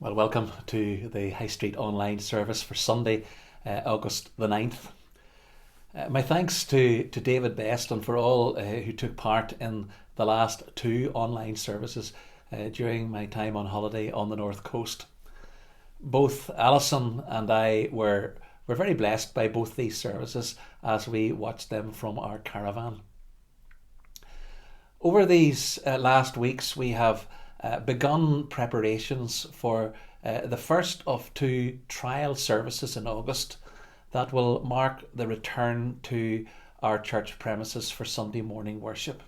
Well, welcome to the High Street online service for Sunday, August the 9th. My thanks to David Best and for all who took part in the last two online services during my time on holiday on the North Coast. Both Alison and I were very blessed by both these services as we watched them from our caravan. Over these last weeks, we have begun preparations for the first of two trial services in August that will mark the return to our church premises for Sunday morning worship.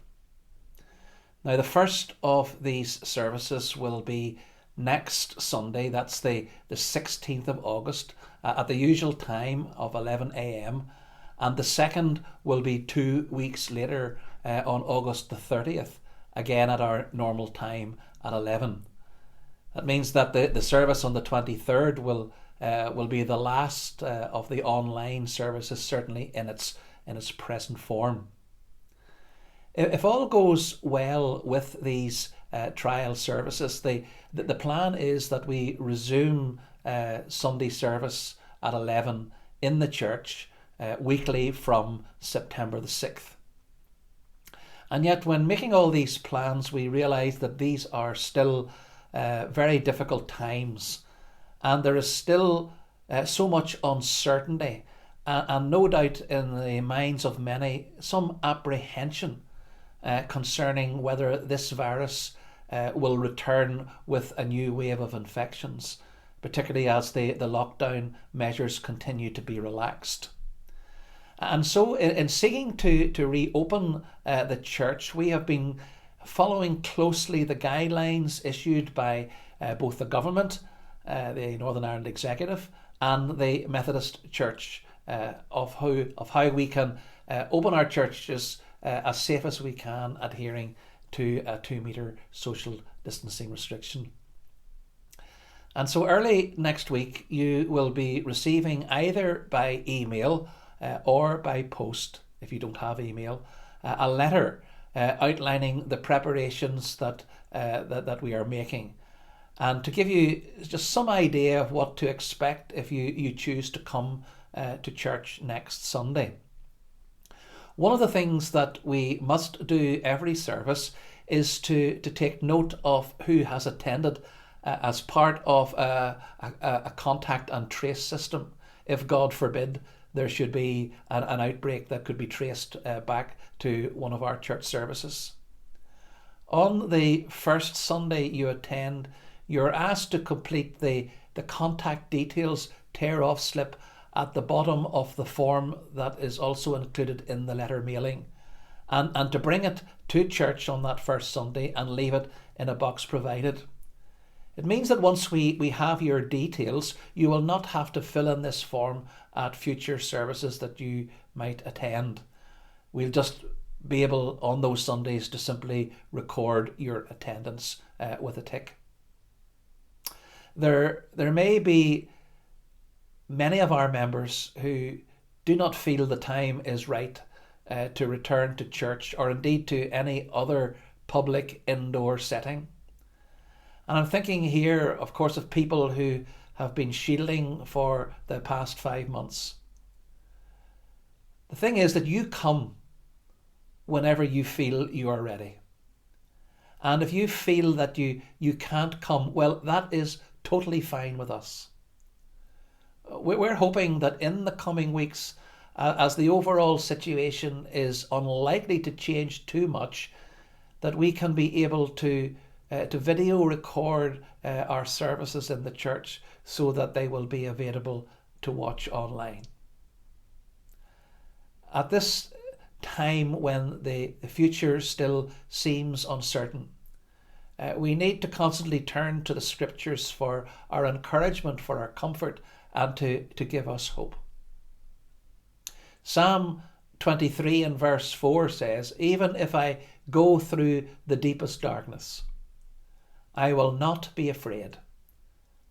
Now, the first of these services will be next Sunday, that's the 16th of August, at the usual time of 11 a.m. And the second will be 2 weeks later on August the 30th, again at our normal time at 11. That means that the service on the 23rd will be the last of the online services, certainly in its present form. If all goes well with these trial services, the plan is that we resume Sunday service at 11 in the church weekly from September the 6th. And yet, when making all these plans, we realise that these are still very difficult times, and there is still so much uncertainty, and no doubt in the minds of many some apprehension concerning whether this virus will return with a new wave of infections, particularly as the lockdown measures continue to be relaxed. And so in seeking to reopen the church, we have been following closely the guidelines issued by both the government, the Northern Ireland Executive, and the Methodist Church of how we can open our churches as safe as we can, adhering to a 2-metre social distancing restriction. And so early next week, you will be receiving either by email or by post, if you don't have email, a letter outlining the preparations that we are making, and to give you just some idea of what to expect if you choose to come to church next Sunday. One of the things that we must do every service is to take note of who has attended as part of a contact and trace system, if God forbid there should be an outbreak that could be traced back to one of our church services. On the first Sunday you attend, you're asked to complete the contact details tear-off slip at the bottom of the form that is also included in the letter mailing, and to bring it to church on that first Sunday and leave it in a box provided. It means that once we have your details, you will not have to fill in this form at future services that you might attend. We'll just be able on those Sundays to simply record your attendance with a tick. There may be many of our members who do not feel the time is right to return to church, or indeed to any other public indoor setting. And I'm thinking here, of course, of people who have been shielding for the past 5 months. The thing is that you come whenever you feel you are ready. And if you feel that you can't come, well, that is totally fine with us. We're hoping that in the coming weeks, as the overall situation is unlikely to change too much, that we can be able to video record our services in the church so that they will be available to watch online. At this time when the future still seems uncertain, we need to constantly turn to the scriptures for our encouragement, for our comfort, and to give us hope. Psalm 23 and verse 4 says, "Even if I go through the deepest darkness, I will not be afraid.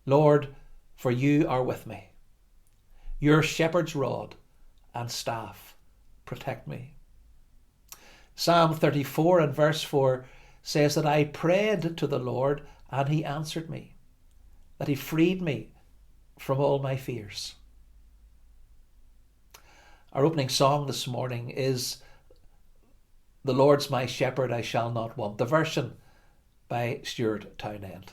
Lord, for you are with me. Your shepherd's rod and staff protect me." Psalm 34 and verse 4 says that I prayed to the Lord and he answered me, that he freed me from all my fears. Our opening song this morning is "The Lord's My Shepherd, I Shall Not Want," the version by Stuart Townend.